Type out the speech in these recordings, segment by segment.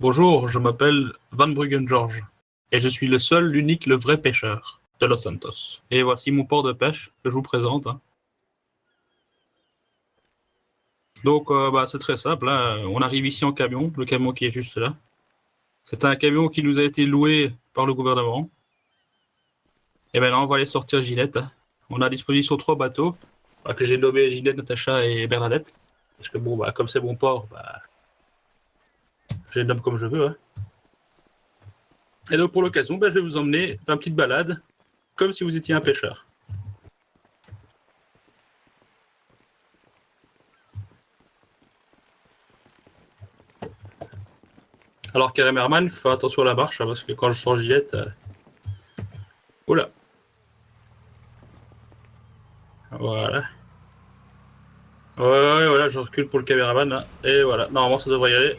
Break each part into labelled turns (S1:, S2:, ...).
S1: Bonjour, je m'appelle Van Bruggen George, et je suis le seul, l'unique, le vrai pêcheur de Los Santos. Et voici mon port de pêche que je vous présente. Donc, c'est très simple. On arrive ici en camion, le camion qui est juste là. C'est un camion qui nous a été loué par le gouvernement. Et maintenant, on va aller sortir Ginette. On a à disposition 3 bateaux, que j'ai nommés Ginette, Natacha et Bernadette. Parce que comme c'est mon port, je les nomme comme je veux. Et donc, pour l'occasion, je vais vous emmener faire une petite balade, comme si vous étiez un pêcheur. Alors, Caméraman, fais attention à la marche, parce que quand je sors Ginette... Oula. Voilà. Ouais, voilà, je recule pour le caméraman, là. Et voilà, normalement, ça devrait y aller.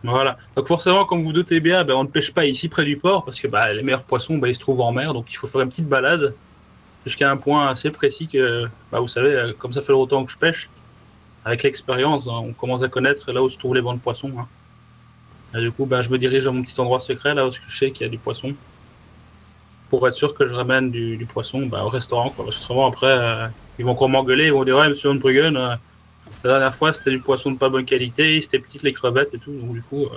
S1: Voilà. Donc forcément, comme vous doutez bien, on ne pêche pas ici près du port, parce que les meilleurs poissons, ils se trouvent en mer, donc il faut faire une petite balade jusqu'à un point assez précis que, vous savez, comme ça fait longtemps que je pêche, avec l'expérience, on commence à connaître là où se trouvent les bancs de poissons. Et du coup, je me dirige à mon petit endroit secret, là où je sais qu'il y a du poisson, pour être sûr que je ramène du poisson au restaurant, quoi. Parce que autrement, après, ils vont encore m'engueuler, ils vont dire « Ouais, monsieur Van Bruggen, la dernière fois, c'était du poisson de pas bonne qualité, c'était petites les crevettes et tout. » Donc du coup,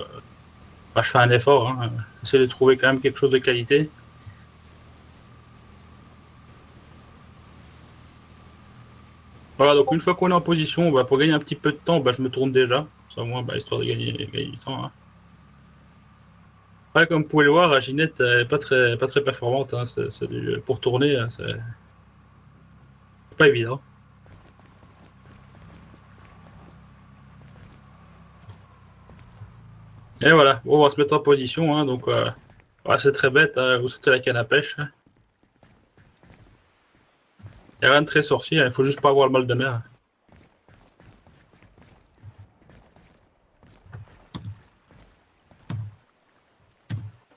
S1: je fais un effort, j'essaie de trouver quand même quelque chose de qualité. Voilà, donc une fois qu'on est en position, pour gagner un petit peu de temps, je me tourne déjà. Ça, moi, histoire de gagner du temps. Après, comme vous pouvez le voir, Ginette n'est pas très performante. Pour tourner, c'est pas évident. Et voilà, on va se mettre en position. Donc, c'est très bête, vous sautez la canne à pêche. Il n'y a rien de très sorcier, il faut juste pas avoir le mal de mer.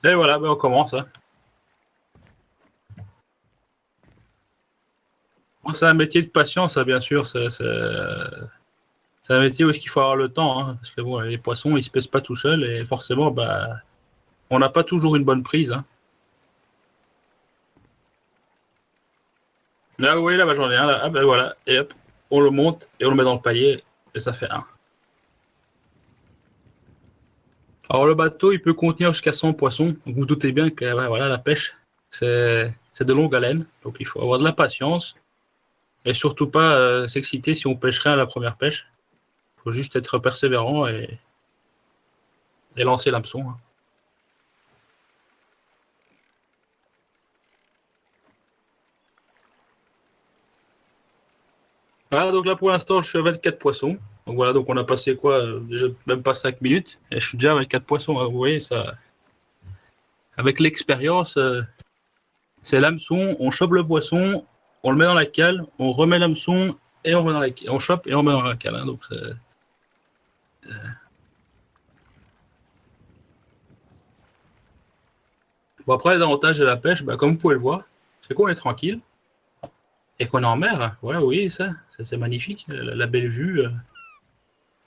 S1: Et voilà, on commence. C'est un métier de patience, bien sûr. C'est un métier où il faut avoir le temps. Parce que les poissons, ils se pèsent pas tout seuls. Et forcément, on n'a pas toujours une bonne prise. Là, vous voyez, là, j'en ai un. Là. Voilà. Et hop, on le monte et on le met dans le palier. Et ça fait un. Alors, le bateau, il peut contenir jusqu'à 100 poissons. Donc, vous doutez bien que la pêche, c'est de longue haleine. Donc, il faut avoir de la patience. Et surtout pas s'exciter si on pêcherait à la première pêche. Il faut juste être persévérant et lancer l'hameçon. Voilà, donc là pour l'instant je suis à 24 poissons. Donc voilà, donc on a passé déjà même pas 5 minutes et je suis déjà à 24 poissons. Vous voyez, ça, avec l'expérience, c'est l'hameçon, on chope le poisson, on le met dans la cale, on remet l'hameçon et on remet dans la cale. On chope et on remet dans la cale. Donc bon, après, les avantages de la pêche, comme vous pouvez le voir, c'est qu'on est tranquille et qu'on est en mer. Voilà, oui, ça c'est magnifique, la belle vue.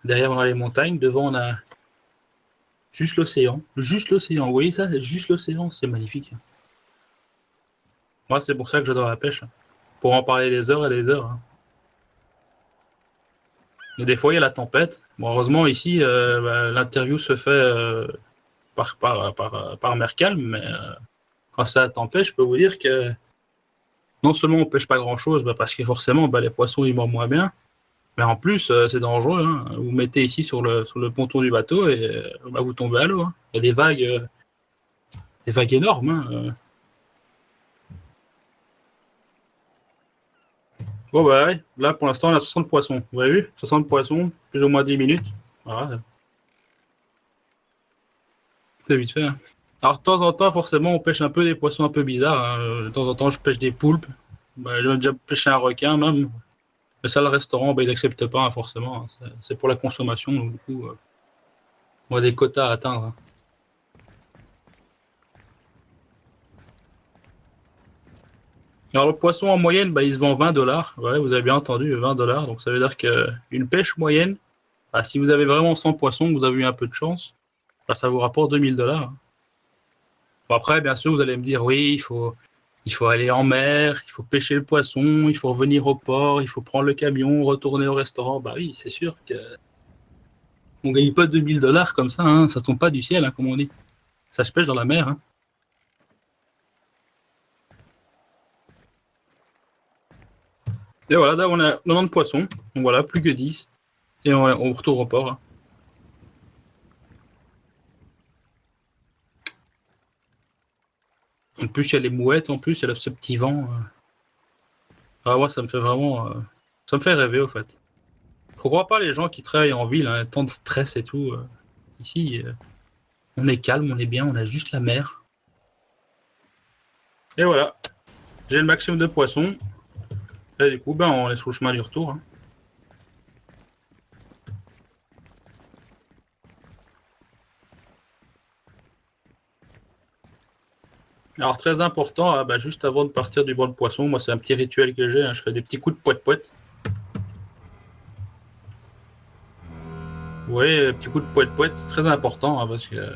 S1: Derrière, on a les montagnes, devant, on a juste l'océan. Juste l'océan, vous voyez ça? Juste l'océan, c'est magnifique. Moi, c'est pour ça que j'adore la pêche. Pour en parler des heures et des heures. Et des fois, il y a la tempête. Bon, heureusement, ici, l'interview se fait par mer calme, mais quand c'est la tempête, je peux vous dire que non seulement on pêche pas grand-chose, parce que forcément, les poissons, ils mordent moins bien, mais en plus, c'est dangereux. Vous mettez ici sur le ponton du bateau et vous tombez à l'eau. Il y a des vagues énormes. Bon, ouais. Là, pour l'instant, on a 60 poissons. Vous avez vu? 60 poissons, plus ou moins 10 minutes. Voilà. C'est vite fait. Alors, de temps en temps, forcément, on pêche un peu des poissons un peu bizarres. De temps en temps, je pêche des poulpes. J'ai déjà pêché un requin, même. Mais ça, le restaurant, ils n'acceptent pas, forcément. C'est pour la consommation. Donc, du coup, on a des quotas à atteindre. Alors, le poisson, en moyenne, il se vend 20 $. Ouais, vous avez bien entendu, 20 $. Donc, ça veut dire qu'une pêche moyenne, si vous avez vraiment 100 poissons, vous avez eu un peu de chance, bah, ça vous rapporte 2000 $. Bon, après, bien sûr, vous allez me dire, oui, il faut aller en mer, il faut pêcher le poisson, il faut revenir au port, il faut prendre le camion, retourner au restaurant. Bah oui, c'est sûr que on gagne pas 2000 $ comme ça, hein, ça tombe pas du ciel, hein, comme on dit. Ça se pêche dans la mer. Hein. Et voilà, là, on a 90 poissons, donc voilà, plus que 10. Et on retourne au port. Hein. En plus, il y a les mouettes, en plus, il y a ce petit vent. Ah, moi, ça me fait vraiment. Ça me fait rêver, au fait. Faut croire pas les gens qui travaillent en ville, hein, tant de stress et tout. Ici, on est calme, on est bien, on a juste la mer. Et voilà, j'ai le maximum de poissons. Et du coup, ben, on est sur le chemin du retour. Hein. Alors, très important, bah, juste avant de partir du banc de poisson, moi, c'est un petit rituel que j'ai. Hein, je fais des petits coups de poète-poète. Oui, petit coup de poète-poète, c'est très important hein, parce que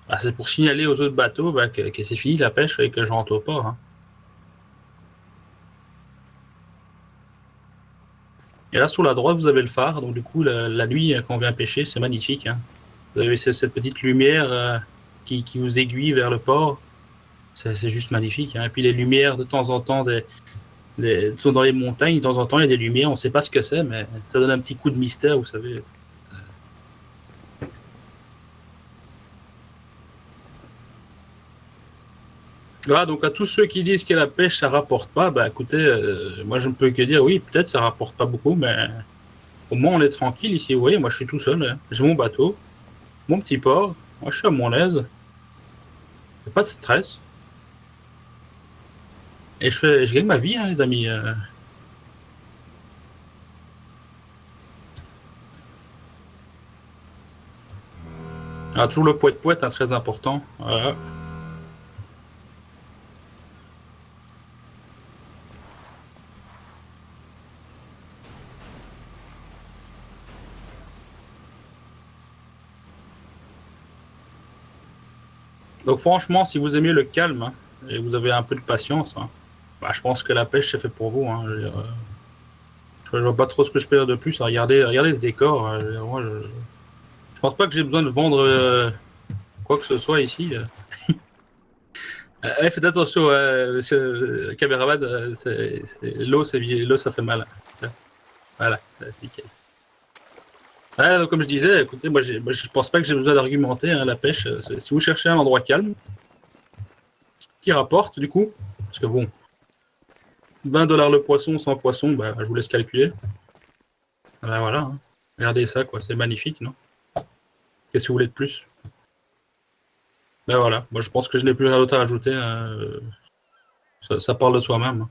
S1: bah, c'est pour signaler aux autres bateaux bah, que c'est fini la pêche et que je rentre au port. Hein. Et là, sur la droite, vous avez le phare. Donc, du coup, la nuit, quand on vient pêcher, c'est magnifique. Hein. Vous avez cette petite lumière qui vous aiguille vers le port. C'est juste magnifique. Hein. Et puis, les lumières, de temps en temps, sont dans les montagnes. De temps en temps, il y a des lumières. On ne sait pas ce que c'est, mais ça donne un petit coup de mystère, vous savez. Voilà, donc à tous ceux qui disent que la pêche, ça rapporte pas, bah écoutez, moi je ne peux que dire oui, peut-être ça rapporte pas beaucoup, mais au moins on est tranquille ici. Vous voyez, moi je suis tout seul, hein. J'ai mon bateau, mon petit port, moi je suis à mon aise, y a pas de stress, et je gagne ma vie, hein, les amis. Ah, toujours le poète-poète, hein, très important. Voilà. Donc franchement, si vous aimez le calme hein, et vous avez un peu de patience, hein, bah, je pense que la pêche c'est fait pour vous. Hein, je vois pas trop ce que je peux dire de plus. Hein. Regardez ce décor. Moi, je pense pas que j'ai besoin de vendre quoi que ce soit ici. Faites attention, monsieur le caméraman, l'eau, l'eau, ça fait mal. Voilà, c'est nickel. Ouais, donc, comme je disais, écoutez, moi, je pense pas que j'ai besoin d'argumenter. Hein, la pêche, si vous cherchez un endroit calme, qui rapporte du coup, parce que bon, 20 $ le poisson, 100 poissons, bah, je vous laisse calculer. Ben voilà, hein. Regardez ça, quoi, c'est magnifique, non? Qu'est-ce que vous voulez de plus? Ben voilà, moi je pense que je n'ai plus rien d'autre à ajouter. Hein. Ça parle de soi-même. Hein.